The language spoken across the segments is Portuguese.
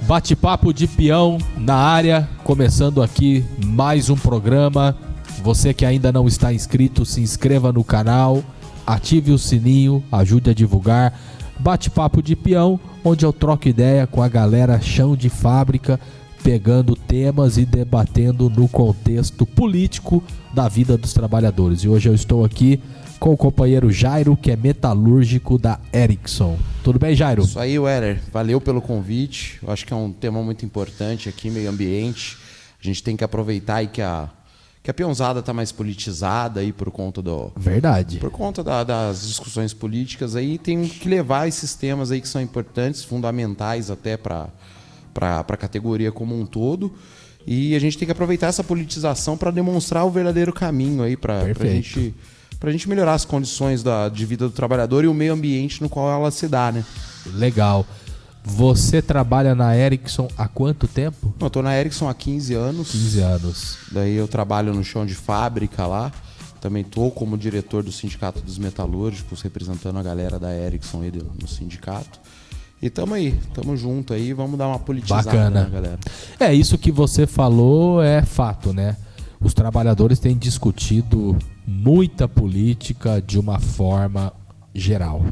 Bate-papo de peão na área, começando aqui mais um programa. Você que ainda não está inscrito, se inscreva no canal, ative o sininho, ajude a divulgar. Bate-papo de peão, onde eu troco ideia com a galera chão de fábrica, pegando temas e debatendo no contexto político da vida dos trabalhadores. E hoje eu estou aqui com o companheiro Jairo, que é metalúrgico da Erickson. Tudo bem, Jairo? Isso aí, Weller. Valeu pelo convite. Eu acho que é um tema muito importante aqui, meio ambiente. A gente tem que aproveitar aí que a peãozada está mais politizada aí por conta do... Verdade. Por conta das discussões políticas aí, tem que levar esses temas aí que são importantes, fundamentais até para a categoria como um todo. E a gente tem que aproveitar essa politização para demonstrar o verdadeiro caminho aí para a gente melhorar as condições de vida do trabalhador e o meio ambiente no qual ela se dá, né? Legal. Você trabalha na Erickson há quanto tempo? Eu estou na Erickson há 15 anos. 15 anos. Daí eu trabalho no chão de fábrica lá. Também estou como diretor do Sindicato dos Metalúrgicos, representando a galera da Erickson aí no sindicato. E tamo junto aí, vamos dar uma politizada. Bacana, né, galera? É, isso que você falou é fato, né? Os trabalhadores têm discutido muita política de uma forma geral.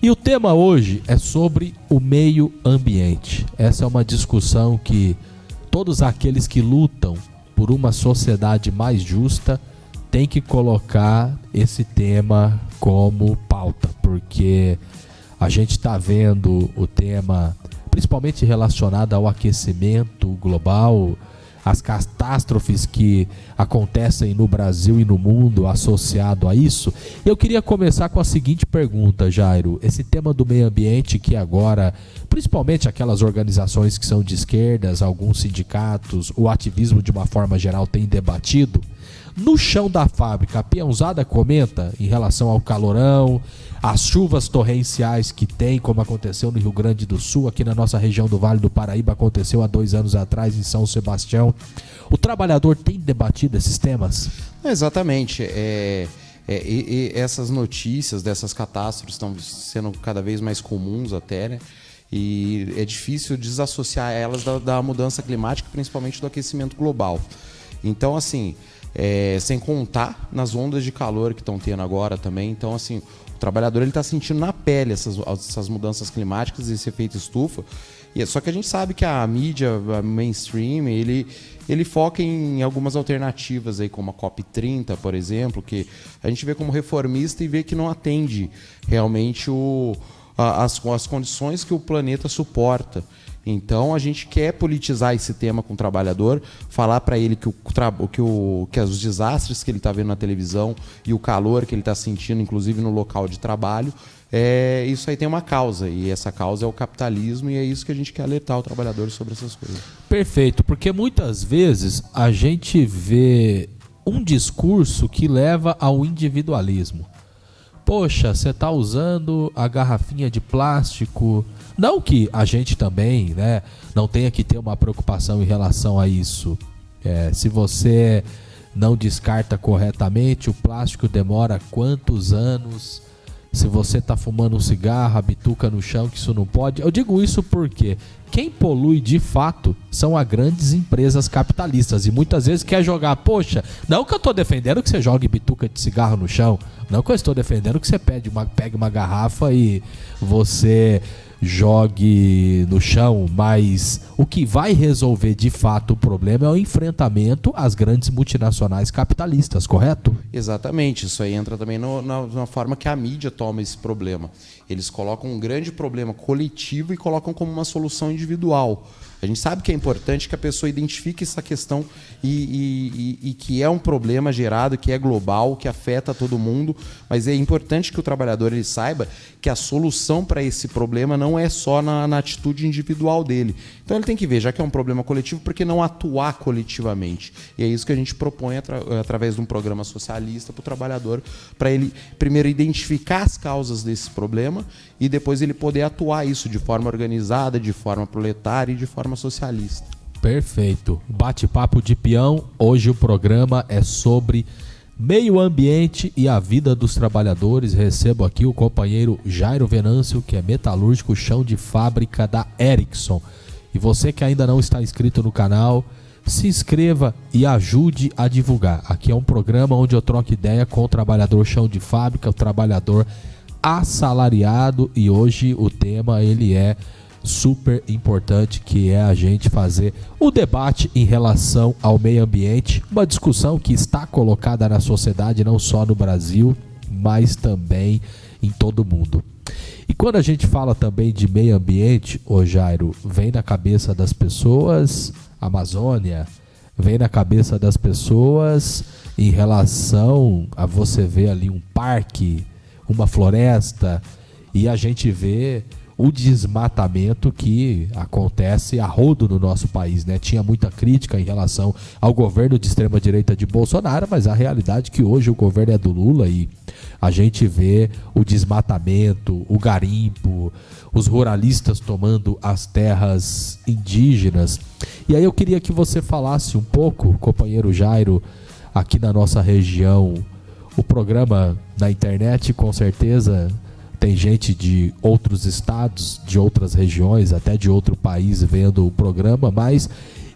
E o tema hoje é sobre o meio ambiente. Essa é uma discussão que todos aqueles que lutam por uma sociedade mais justa têm que colocar esse tema como pauta, porque a gente está vendo o tema principalmente relacionado ao aquecimento global, as catástrofes que acontecem no Brasil e no mundo associado a isso. Eu queria começar com a seguinte pergunta, Jairo. Esse tema do meio ambiente que agora, principalmente aquelas organizações que são de esquerdas, alguns sindicatos, o ativismo de uma forma geral tem debatido. No chão da fábrica, a peãozada comenta em relação ao calorão, as chuvas torrenciais que tem, como aconteceu no Rio Grande do Sul, aqui na nossa região do Vale do Paraíba, aconteceu há 2 anos atrás em São Sebastião. O trabalhador tem debatido esses temas? Exatamente. E essas notícias dessas catástrofes estão sendo cada vez mais comuns até, né? E é difícil desassociar elas da mudança climática, principalmente do aquecimento global. Então, assim... sem contar nas ondas de calor que estão tendo agora também. Então, assim, o trabalhador está sentindo na pele essas mudanças climáticas, esse efeito estufa. Só que a gente sabe que a mídia, a mainstream, ele foca em algumas alternativas, aí, como a COP30, por exemplo, que a gente vê como reformista e vê que não atende realmente as condições que o planeta suporta. Então a gente quer politizar esse tema com o trabalhador, falar para ele que os desastres que ele está vendo na televisão e o calor que ele está sentindo, inclusive no local de trabalho, isso aí tem uma causa, e essa causa é o capitalismo, e é isso que a gente quer alertar o trabalhador sobre essas coisas. Perfeito, porque muitas vezes a gente vê um discurso que leva ao individualismo. Poxa, você está usando a garrafinha de plástico. Não que a gente também, né, não tenha que ter uma preocupação em relação a isso. Se você não descarta corretamente, o plástico demora quantos anos? Se você está fumando um cigarro, a bituca no chão, que isso não pode. Eu digo isso porque quem polui de fato são as grandes empresas capitalistas. E muitas vezes quer jogar, poxa, não que eu estou defendendo que você jogue bituca de cigarro no chão. Não que eu estou defendendo que você pegue uma garrafa e você jogue no chão, mas o que vai resolver de fato o problema é o enfrentamento às grandes multinacionais capitalistas, correto? Exatamente, isso aí entra também na forma que a mídia toma esse problema. Eles colocam um grande problema coletivo e colocam como uma solução individual. A gente sabe que é importante que a pessoa identifique essa questão e que é um problema gerado, que é global, que afeta todo mundo, mas é importante que o trabalhador ele saiba que a solução para esse problema não é só na atitude individual dele. Então ele tem que ver, já que é um problema coletivo, por que não atuar coletivamente? E é isso que a gente propõe através de um programa socialista para o trabalhador, para ele primeiro identificar as causas desse problema e depois ele poder atuar isso de forma organizada, de forma proletária e de forma socialista. Perfeito. Bate-papo de peão. Hoje o programa é sobre meio ambiente e a vida dos trabalhadores. Recebo aqui o companheiro Jairo Venâncio, que é metalúrgico chão de fábrica da Erickson. E você que ainda não está inscrito no canal, se inscreva e ajude a divulgar. Aqui é um programa onde eu troco ideia com o trabalhador chão de fábrica, o trabalhador assalariado, e hoje o tema ele é super importante, que é a gente fazer o debate em relação ao meio ambiente, uma discussão que está colocada na sociedade não só no Brasil, mas também em todo o mundo. E quando a gente fala também de meio ambiente, ô Jairo, vem na cabeça das pessoas Amazônia, vem na cabeça das pessoas em relação a você ver ali um parque, uma floresta, e a gente vê o desmatamento que acontece a rodo no nosso país, né? Tinha muita crítica em relação ao governo de extrema-direita de Bolsonaro, mas a realidade é que hoje o governo é do Lula e a gente vê o desmatamento, o garimpo, os ruralistas tomando as terras indígenas. E aí eu queria que você falasse um pouco, companheiro Jairo, aqui na nossa região, o programa na internet com certeza tem gente de outros estados, de outras regiões, até de outro país vendo o programa, mas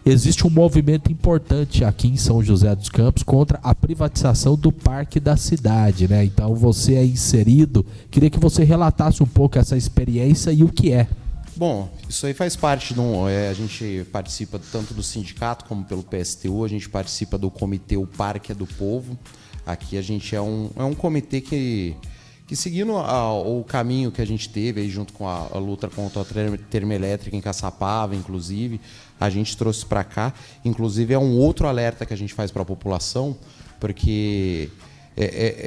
existe um movimento importante aqui em São José dos Campos contra a privatização do parque da cidade, né? Então você é inserido, queria que você relatasse um pouco essa experiência e o que é. Bom, isso aí faz parte a gente participa tanto do sindicato como pelo PSTU, a gente participa do comitê O Parque é do Povo. Aqui a gente é um comitê que seguindo o caminho que a gente teve aí junto com a luta contra a termoelétrica em Caçapava, inclusive, a gente trouxe para cá. Inclusive é um outro alerta que a gente faz para a população, porque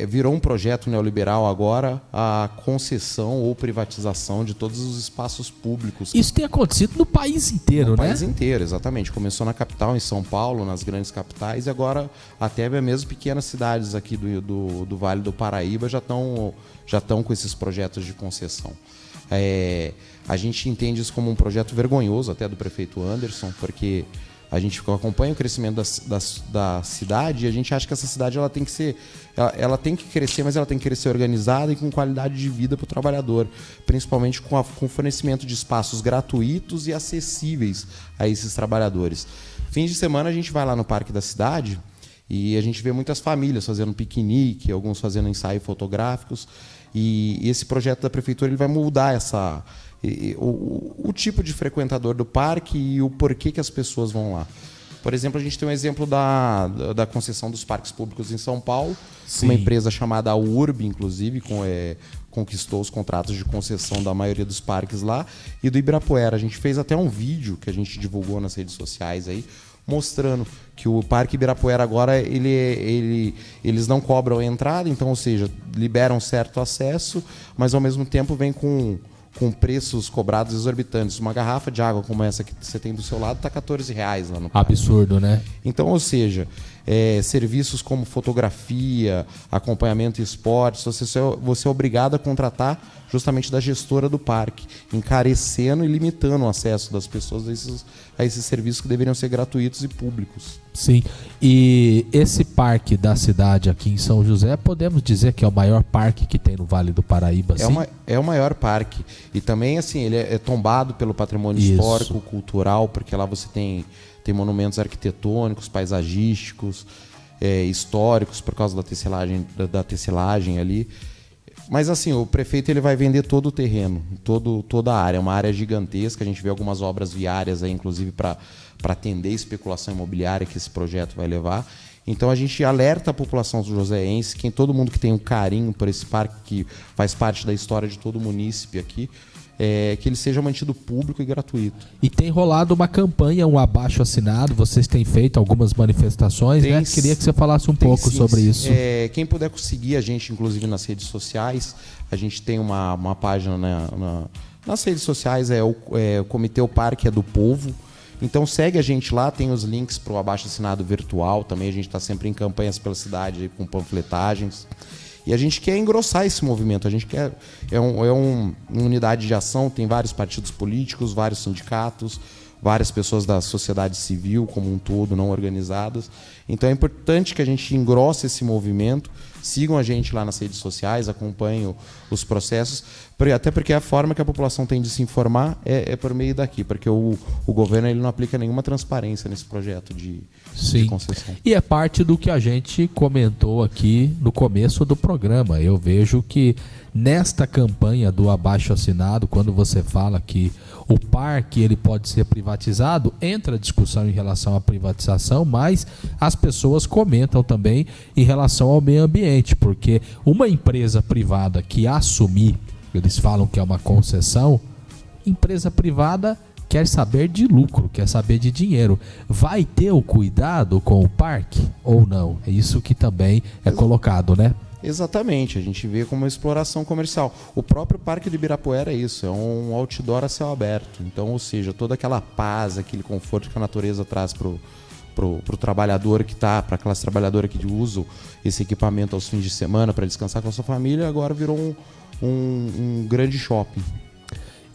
virou um projeto neoliberal agora a concessão ou privatização de todos os espaços públicos. Isso tem acontecido no país inteiro, né? No país inteiro, exatamente. Começou na capital, em São Paulo, nas grandes capitais, e agora até mesmo pequenas cidades aqui do Vale do Paraíba já estão com esses projetos de concessão. A gente entende isso como um projeto vergonhoso até do prefeito Anderson, porque a gente acompanha o crescimento da cidade e a gente acha que essa cidade ela tem que crescer, mas ela tem que crescer organizada e com qualidade de vida para o trabalhador, principalmente com o fornecimento de espaços gratuitos e acessíveis a esses trabalhadores. Fins de semana a gente vai lá no Parque da Cidade e a gente vê muitas famílias fazendo piquenique, alguns fazendo ensaios fotográficos, e esse projeto da prefeitura ele vai mudar o tipo de frequentador do parque e o porquê que as pessoas vão lá. Por exemplo, a gente tem um exemplo da concessão dos parques públicos em São Paulo. Sim. Uma empresa chamada URB, inclusive, conquistou os contratos de concessão da maioria dos parques lá. E do Ibirapuera. A gente fez até um vídeo que a gente divulgou nas redes sociais aí, mostrando que o Parque Ibirapuera agora eles não cobram a entrada, então, ou seja, liberam certo acesso, mas ao mesmo tempo vem com preços cobrados exorbitantes. Uma garrafa de água como essa que você tem do seu lado está R$14 lá no parque. Absurdo, né? Então, ou seja, serviços como fotografia, acompanhamento e esportes, você é obrigado a contratar justamente da gestora do parque, encarecendo e limitando o acesso das pessoas a esses serviços que deveriam ser gratuitos e públicos. Sim, e esse parque da cidade aqui em São José, podemos dizer que é o maior parque que tem no Vale do Paraíba, sim? É o maior parque. E também, assim, ele é tombado pelo patrimônio histórico, cultural, porque lá você tem monumentos arquitetônicos, paisagísticos, históricos, por causa da tecelagem ali. Mas assim, o prefeito ele vai vender todo o terreno, toda a área. É uma área gigantesca, a gente vê algumas obras viárias aí, inclusive para atender a especulação imobiliária que esse projeto vai levar. Então a gente alerta a população joseense, todo mundo que tem um carinho por esse parque, que faz parte da história de todo o munícipe aqui, que ele seja mantido público e gratuito. E tem rolado uma campanha, um abaixo-assinado, vocês têm feito algumas manifestações, né? Queria que você falasse um pouco sobre isso. Quem puder seguir a gente, inclusive nas redes sociais, a gente tem uma página nas redes sociais, o Comitê O Parque é do Povo. Então segue a gente lá, tem os links para o abaixo-assinado virtual, também a gente está sempre em campanhas pela cidade, com panfletagens. E a gente quer engrossar esse movimento, a gente quer. Uma unidade de ação, tem vários partidos políticos, vários sindicatos, várias pessoas da sociedade civil como um todo, não organizadas. Então é importante que a gente engrosse esse movimento, sigam a gente lá nas redes sociais, acompanhem os processos, até porque a forma que a população tem de se informar é por meio daqui, porque o governo ele não aplica nenhuma transparência nesse projeto de concessão. E é parte do que a gente comentou aqui no começo do programa. Eu vejo que nesta campanha do abaixo-assinado, quando você fala que o parque ele pode ser privatizado, entra a discussão em relação à privatização, mas as pessoas comentam também em relação ao meio ambiente, porque uma empresa privada que assumir, eles falam que é uma concessão, empresa privada quer saber de lucro, quer saber de dinheiro. Vai ter o cuidado com o parque ou não? É isso que também é colocado, né? Exatamente, a gente vê como uma exploração comercial. O próprio Parque do Ibirapuera é isso, é um outdoor a céu aberto. Então, ou seja, toda aquela paz, aquele conforto que a natureza traz pro trabalhador que está, para a classe trabalhadora que usa esse equipamento aos fins de semana para descansar com a sua família, agora virou um grande shopping.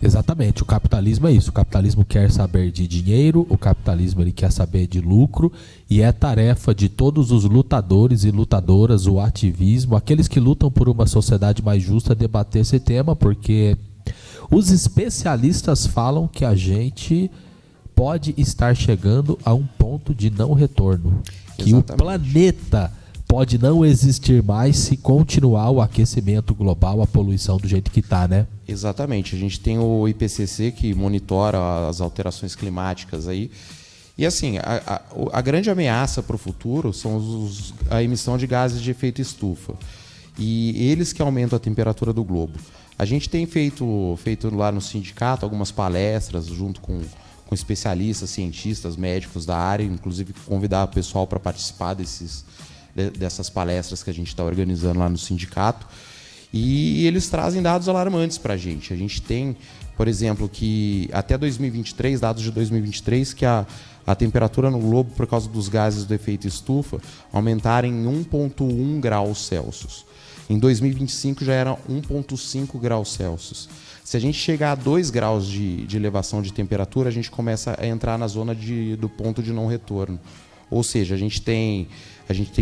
Exatamente, o capitalismo é isso, o capitalismo quer saber de dinheiro, o capitalismo ele quer saber de lucro, e é tarefa de todos os lutadores e lutadoras, o ativismo, aqueles que lutam por uma sociedade mais justa, debater esse tema, porque os especialistas falam que a gente pode estar chegando a um ponto de não retorno, que o planeta pode não existir mais se continuar o aquecimento global, a poluição do jeito que está, né? Exatamente. A gente tem o IPCC que monitora as alterações climáticas aí. E assim, a grande ameaça para o futuro são a emissão de gases de efeito estufa. E eles que aumentam a temperatura do globo. A gente tem feito lá no sindicato algumas palestras junto com especialistas, cientistas, médicos da área, inclusive convidar o pessoal para participar dessas palestras que a gente está organizando lá no sindicato, e eles trazem dados alarmantes para a gente. A gente tem, por exemplo, que até 2023, dados de 2023, que a temperatura no globo, por causa dos gases do efeito estufa, aumentaram em 1,1 graus Celsius. Em 2025 já era 1,5 graus Celsius. Se a gente chegar a 2 graus de elevação de temperatura, a gente começa a entrar na zona do ponto de não retorno. Ou seja, a gente tem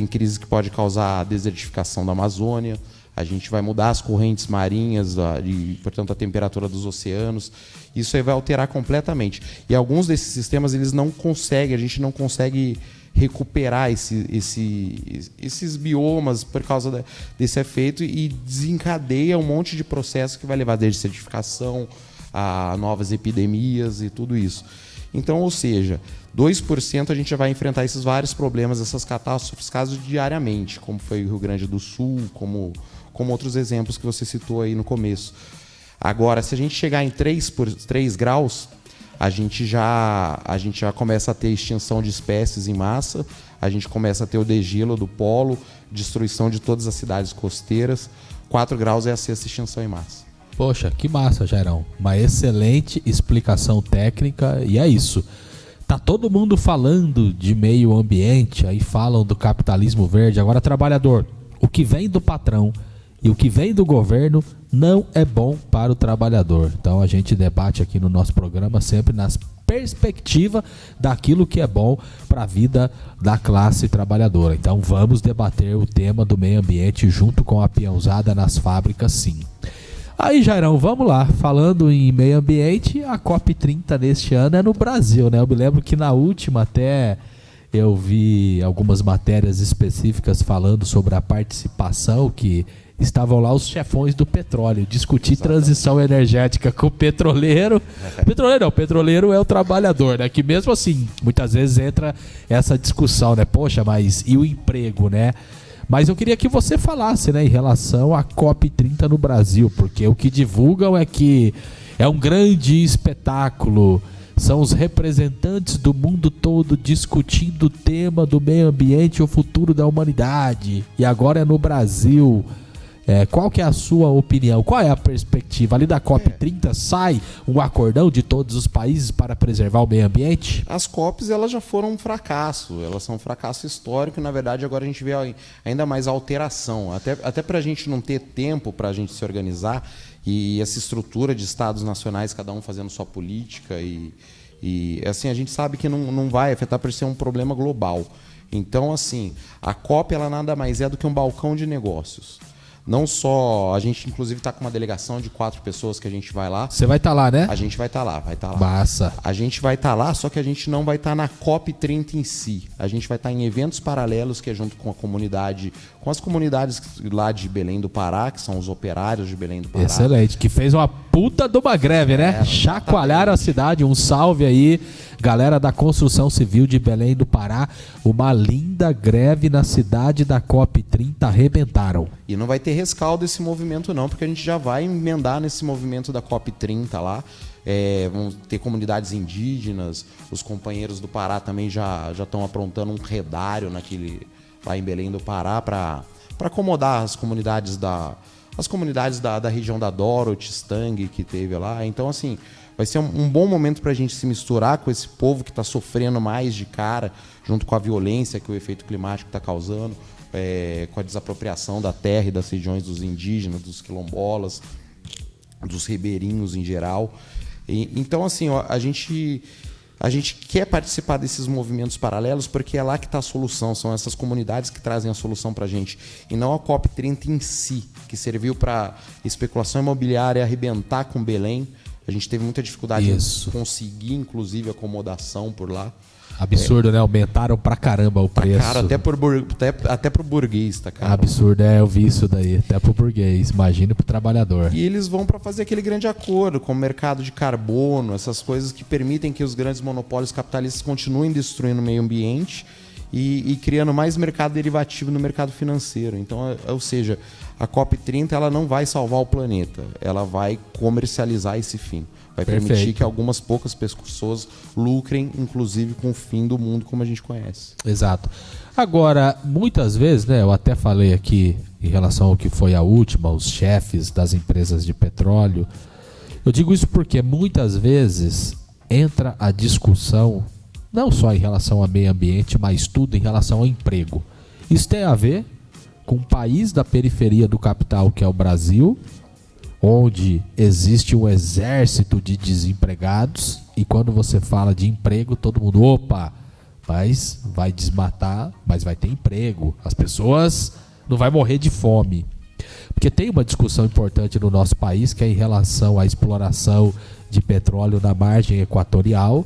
crises que pode causar a desertificação da Amazônia, a gente vai mudar as correntes marinhas e, portanto, a temperatura dos oceanos. Isso aí vai alterar completamente. E alguns desses sistemas a gente não consegue recuperar esses biomas por causa desse efeito, e desencadeia um monte de processos que vai levar desde certificação a novas epidemias e tudo isso. Então, ou seja, 2% a gente já vai enfrentar esses vários problemas, essas catástrofes, casos diariamente, como foi o Rio Grande do Sul, como outros exemplos que você citou aí no começo. Agora, se a gente chegar em 3 graus, a gente já começa a ter extinção de espécies em massa, a gente começa a ter o degelo do polo, destruição de todas as cidades costeiras. 4 graus é a sexta extinção em massa. Poxa, que massa, Jairão. Uma excelente explicação técnica, e é isso. Tá todo mundo falando de meio ambiente, aí falam do capitalismo verde. Agora, trabalhador, o que vem do patrão e o que vem do governo não é bom para o trabalhador. Então a gente debate aqui no nosso programa sempre nas perspectivas daquilo que é bom para a vida da classe trabalhadora. Então vamos debater o tema do meio ambiente junto com a peãozada nas fábricas, sim. Aí, Jairão, vamos lá. Falando em meio ambiente, a COP30 neste ano é no Brasil, né? Eu me lembro que na última até eu vi algumas matérias específicas falando sobre a participação, que estavam lá os chefões do petróleo, discutir transição energética com o petroleiro. O petroleiro é o trabalhador, né? Que mesmo assim, muitas vezes entra essa discussão, né? Poxa, mas e o emprego, né? Mas eu queria que você falasse, né, em relação à COP30 no Brasil, porque o que divulgam é que é um grande espetáculo, são os representantes do mundo todo discutindo o tema do meio ambiente e o futuro da humanidade, e agora é no Brasil. Qual que é a sua opinião? Qual é a perspectiva? Ali da COP30 sai um acordão de todos os países para preservar o meio ambiente? As COPs elas já foram um fracasso, elas são um fracasso histórico, e na verdade agora a gente vê ainda mais alteração, até para a gente não ter tempo para a gente se organizar, e essa estrutura de estados nacionais, cada um fazendo sua política, e assim a gente sabe que não vai afetar por ser um problema global. Então, assim, a COP ela nada mais é do que um balcão de negócios. Não só... A gente, inclusive, está com uma delegação de 4 pessoas que a gente vai lá. Você vai estar lá, né? A gente vai estar lá. Massa. A gente vai estar lá, só que a gente não vai estar na COP30 em si. A gente vai estar em eventos paralelos, que é junto com a comunidade, com as comunidades lá de Belém do Pará, que são os operários de Belém do Pará. Excelente, que fez uma puta de uma greve, né? Chacoalharam a cidade, um salve aí, galera da construção civil de Belém do Pará, uma linda greve na cidade da COP30, arrebentaram. E não vai ter rescaldo esse movimento não, porque a gente já vai emendar nesse movimento da COP30 lá. Vão ter comunidades indígenas, os companheiros do Pará também já estão aprontando um redário lá em Belém do Pará para acomodar as comunidades da região da Dorothy, Stang, que teve lá. Então, assim, vai ser um bom momento para a gente se misturar com esse povo que está sofrendo mais de cara, junto com a violência que o efeito climático está causando, com a desapropriação da terra e das regiões dos indígenas, dos quilombolas, dos ribeirinhos em geral. Então, assim, ó, a gente quer participar desses movimentos paralelos porque é lá que está a solução, são essas comunidades que trazem a solução para a gente, e não a COP30 em si, que serviu para especulação imobiliária arrebentar com Belém. A gente teve muita dificuldade em conseguir, inclusive, acomodação por lá. Absurdo, né? Aumentaram pra caramba o preço. Cara, até pro burguês, tá, cara? Absurdo, eu vi isso daí. Até pro burguês, imagina pro trabalhador. E eles vão para fazer aquele grande acordo com o mercado de carbono, essas coisas que permitem que os grandes monopólios capitalistas continuem destruindo o meio ambiente e criando mais mercado derivativo no mercado financeiro. Então, ou seja, a COP30 ela não vai salvar o planeta, ela vai comercializar esse fim. Vai permitir que algumas poucas pessoas lucrem, inclusive, com o fim do mundo como a gente conhece. Exato. Agora, muitas vezes, né, eu até falei aqui em relação ao que foi a última, os chefes das empresas de petróleo. Eu digo isso porque muitas vezes entra a discussão, não só em relação ao meio ambiente, mas tudo em relação ao emprego. Isso tem a ver com o país da periferia do capital, que é o Brasil, onde existe um exército de desempregados, e quando você fala de emprego, todo mundo, opa, mas vai desmatar, mas vai ter emprego, as pessoas não vão morrer de fome. Porque tem uma discussão importante no nosso país, que é em relação à exploração de petróleo na margem equatorial,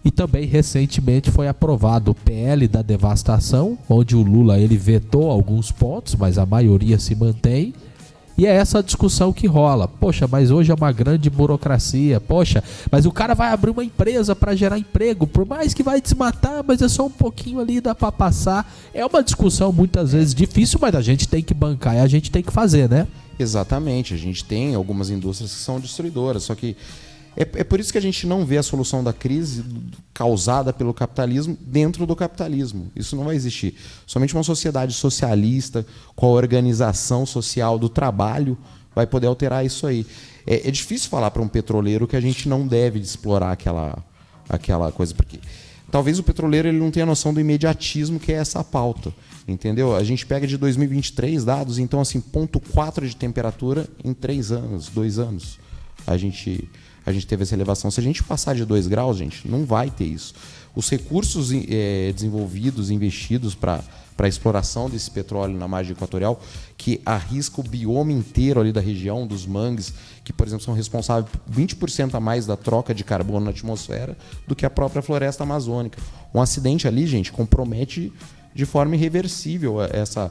e também recentemente foi aprovado o PL da devastação, onde o Lula ele vetou alguns pontos, mas a maioria se mantém. E é essa discussão que rola. Poxa, mas hoje é uma grande burocracia. Poxa, mas o cara vai abrir uma empresa para gerar emprego. Por mais que vai desmatar, mas é só um pouquinho ali, dá para passar. É uma discussão muitas vezes difícil, mas a gente tem que bancar e a gente tem que fazer, né? Exatamente. A gente tem algumas indústrias que são destruidoras. Só que é por isso que a gente não vê a solução da crise causada pelo capitalismo dentro do capitalismo. Isso não vai existir. Somente uma sociedade socialista, com a organização social do trabalho, vai poder alterar isso aí. É difícil falar para um petroleiro que a gente não deve explorar aquela coisa, porque talvez o petroleiro ele não tenha noção do imediatismo que é essa pauta. Entendeu? A gente pega de 2023 dados, então assim, 0,4 de temperatura em 3 anos, 2 anos. A gente teve essa elevação. Se a gente passar de 2 graus, gente, não vai ter isso. Os recursos desenvolvidos, investidos para a exploração desse petróleo na margem equatorial, que arrisca o bioma inteiro ali da região, dos mangues, que, por exemplo, são responsáveis por 20% a mais da troca de carbono na atmosfera do que a própria floresta amazônica. Um acidente ali, gente, compromete de forma irreversível essa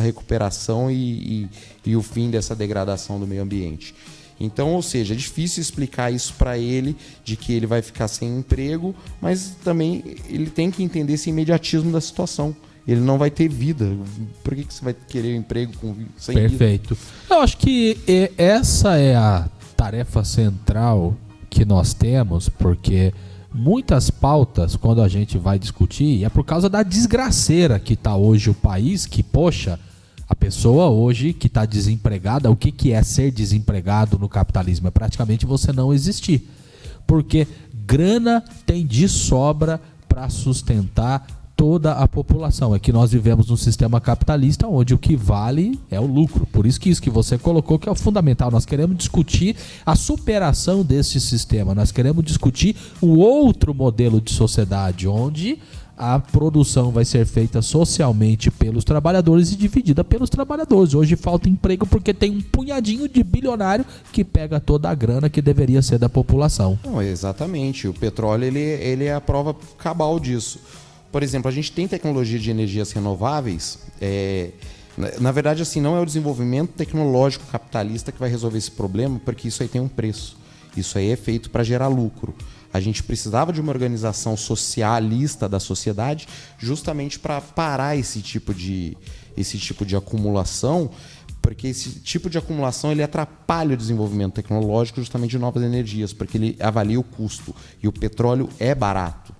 recuperação e o fim dessa degradação do meio ambiente. Então, ou seja, é difícil explicar isso para ele, de que ele vai ficar sem emprego, mas também ele tem que entender esse imediatismo da situação. Ele não vai ter vida. Por que você vai querer um emprego sem vida? Perfeito. Eu acho que essa é a tarefa central que nós temos, porque muitas pautas, quando a gente vai discutir, é por causa da desgraceira que está hoje o país, que, poxa, a pessoa hoje que está desempregada, o que é ser desempregado no capitalismo? É praticamente você não existir. Porque grana tem de sobra para sustentar toda a população. É que nós vivemos num sistema capitalista onde o que vale é o lucro. Por isso que você colocou que é o fundamental. Nós queremos discutir a superação desse sistema. Nós queremos discutir o outro modelo de sociedade, onde a produção vai ser feita socialmente pelos trabalhadores e dividida pelos trabalhadores. Hoje falta emprego porque tem um punhadinho de bilionário que pega toda a grana que deveria ser da população. Não, exatamente. O petróleo ele é a prova cabal disso. Por exemplo, a gente tem tecnologia de energias renováveis. Na verdade, assim, não é o desenvolvimento tecnológico capitalista que vai resolver esse problema, porque isso aí tem um preço. Isso aí é feito para gerar lucro. A gente precisava de uma organização socialista da sociedade justamente para parar esse tipo de acumulação, porque esse tipo de acumulação ele atrapalha o desenvolvimento tecnológico justamente de novas energias, porque ele avalia o custo. E o petróleo é barato.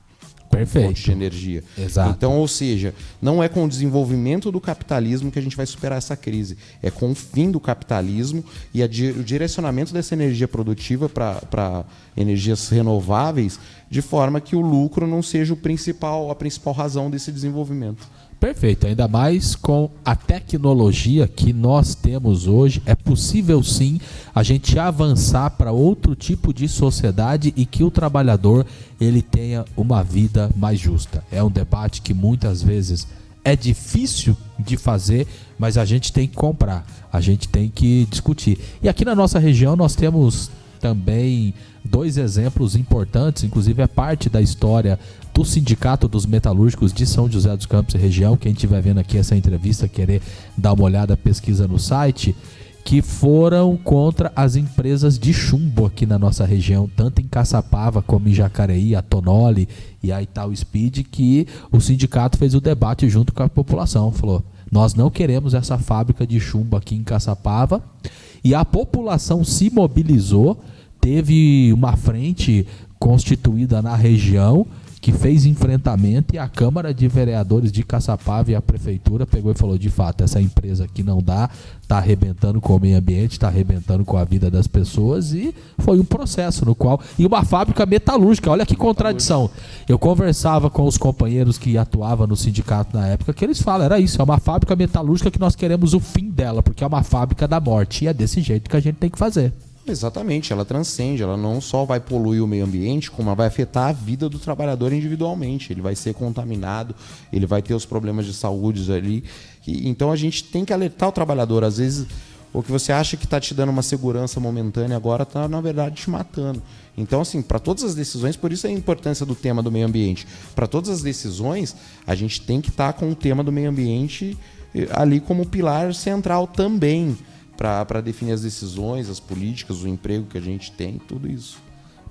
Perfeito. Fonte de energia. Exato. Então, ou seja, não é com o desenvolvimento do capitalismo que a gente vai superar essa crise. É com o fim do capitalismo e o direcionamento dessa energia produtiva para energias renováveis, de forma que o lucro não seja a principal razão desse desenvolvimento. Perfeito, ainda mais com a tecnologia que nós temos hoje, é possível sim a gente avançar para outro tipo de sociedade e que o trabalhador ele tenha uma vida mais justa. É um debate que muitas vezes é difícil de fazer, mas a gente tem que comprar, a gente tem que discutir. E aqui na nossa região nós temos também 2 exemplos importantes, inclusive é parte da história do Sindicato dos Metalúrgicos de São José dos Campos e região. Quem estiver vendo aqui essa entrevista, querer dar uma olhada, pesquisa no site, que foram contra as empresas de chumbo aqui na nossa região, tanto em Caçapava como em Jacareí, a Tonoli e a Itaú Speed, que o sindicato fez o debate junto com a população, falou: nós não queremos essa fábrica de chumbo aqui em Caçapava, e a população se mobilizou, teve uma frente constituída na região que fez enfrentamento, e a Câmara de Vereadores de Caçapava e a Prefeitura pegou e falou: de fato, essa empresa aqui não dá, está arrebentando com o meio ambiente, está arrebentando com a vida das pessoas, e foi um processo no qual... E uma fábrica metalúrgica, olha que contradição. Eu conversava com os companheiros que atuavam no sindicato na época, que eles falam, era isso, é uma fábrica metalúrgica que nós queremos o fim dela, porque é uma fábrica da morte, e é desse jeito que a gente tem que fazer. Exatamente, ela transcende, ela não só vai poluir o meio ambiente, como ela vai afetar a vida do trabalhador individualmente. Ele vai ser contaminado, ele vai ter os problemas de saúde ali. Então a gente tem que alertar o trabalhador. Às vezes o que você acha que está te dando uma segurança momentânea agora está, na verdade, te matando. Então, assim, para todas as decisões, por isso a importância do tema do meio ambiente. Para todas as decisões, a gente tem que estar com o tema do meio ambiente ali como pilar central também, para definir as decisões, as políticas, o emprego que a gente tem, tudo isso.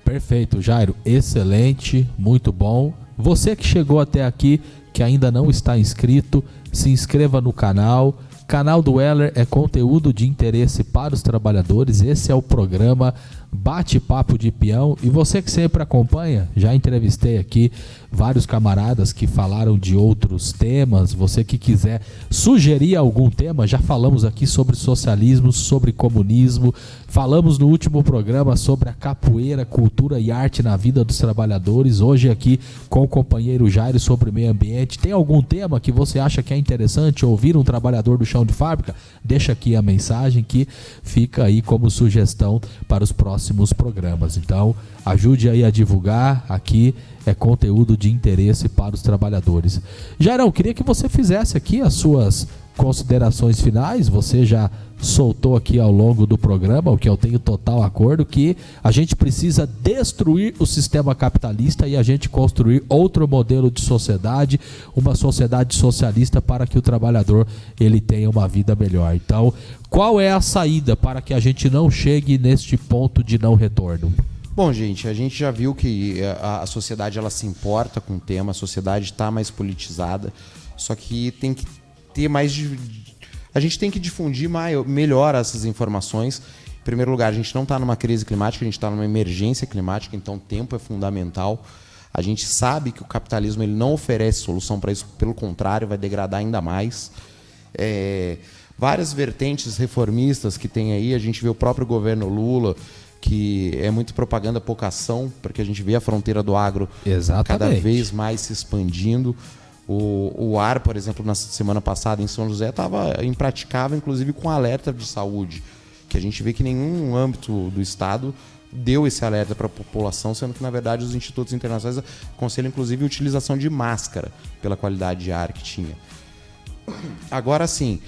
Perfeito, Jairo. Excelente, muito bom. Você que chegou até aqui, que ainda não está inscrito, se inscreva no canal. Canal do Weller é conteúdo de interesse para os trabalhadores. Esse é o programa Bate-Papo de Peão. E você que sempre acompanha, já entrevistei aqui vários camaradas que falaram de outros temas. Você que quiser sugerir algum tema, já falamos aqui sobre socialismo, sobre comunismo. Falamos no último programa sobre a capoeira, cultura e arte na vida dos trabalhadores. Hoje aqui com o companheiro Jairo sobre meio ambiente. Tem algum tema que você acha que é interessante ouvir um trabalhador do chão de fábrica? Deixa aqui a mensagem que fica aí como sugestão para os próximos programas. Então, ajude aí a divulgar. Aqui é conteúdo de interesse para os trabalhadores. Jairão, queria que você fizesse aqui as suas considerações finais. Você já soltou aqui ao longo do programa, o que eu tenho total acordo, que a gente precisa destruir o sistema capitalista e a gente construir outro modelo de sociedade, uma sociedade socialista, para que o trabalhador ele tenha uma vida melhor. Então, qual é a saída para que a gente não chegue neste ponto de não retorno? Bom, gente, a gente já viu que a sociedade ela se importa com o tema, a sociedade está mais politizada, só que tem que ter mais... A gente tem que difundir melhor essas informações. Em primeiro lugar, a gente não está numa crise climática, a gente está numa emergência climática, então o tempo é fundamental. A gente sabe que o capitalismo ele não oferece solução para isso, pelo contrário, vai degradar ainda mais. Várias vertentes reformistas que tem aí, a gente vê o próprio governo Lula, que é muito propaganda, pouca ação, porque a gente vê a fronteira do agro cada vez mais se expandindo. O ar, por exemplo, na semana passada em São José estava impraticável, inclusive com alerta de saúde, que a gente vê que nenhum âmbito do Estado deu esse alerta para a população, sendo que, na verdade, os institutos internacionais aconselham, inclusive, a utilização de máscara pela qualidade de ar que tinha. Agora, sim,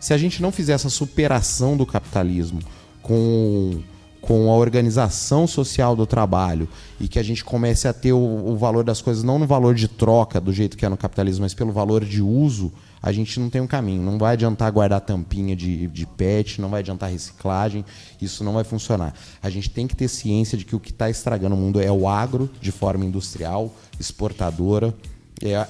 se a gente não fizer essa superação do capitalismo com a organização social do trabalho e que a gente comece a ter o valor das coisas não no valor de troca, do jeito que é no capitalismo, mas pelo valor de uso, a gente não tem um caminho. Não vai adiantar guardar tampinha de PET, não vai adiantar reciclagem, isso não vai funcionar. A gente tem que ter ciência de que o que está estragando o mundo é o agro, de forma industrial, exportadora,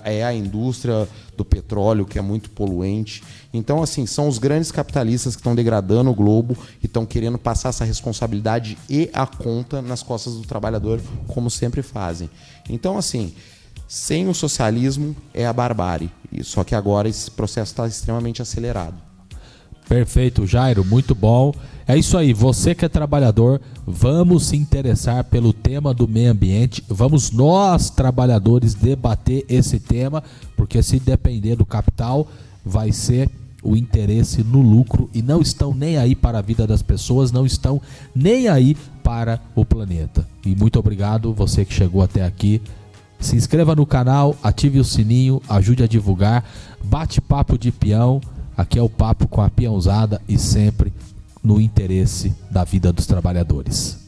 é a indústria do petróleo, que é muito poluente. Então, assim, são os grandes capitalistas que estão degradando o globo e estão querendo passar essa responsabilidade e a conta nas costas do trabalhador, como sempre fazem. Então, assim, sem o socialismo é a barbárie. Só que agora esse processo está extremamente acelerado. Perfeito, Jairo, muito bom. É isso aí, você que é trabalhador, vamos se interessar pelo tema do meio ambiente, vamos nós, trabalhadores, debater esse tema, porque se depender do capital, vai ser o interesse no lucro e não estão nem aí para a vida das pessoas, não estão nem aí para o planeta. E muito obrigado, você que chegou até aqui. Se inscreva no canal, ative o sininho, ajude a divulgar, bate-papo de peão. Aqui é o papo com a peãozada e sempre no interesse da vida dos trabalhadores.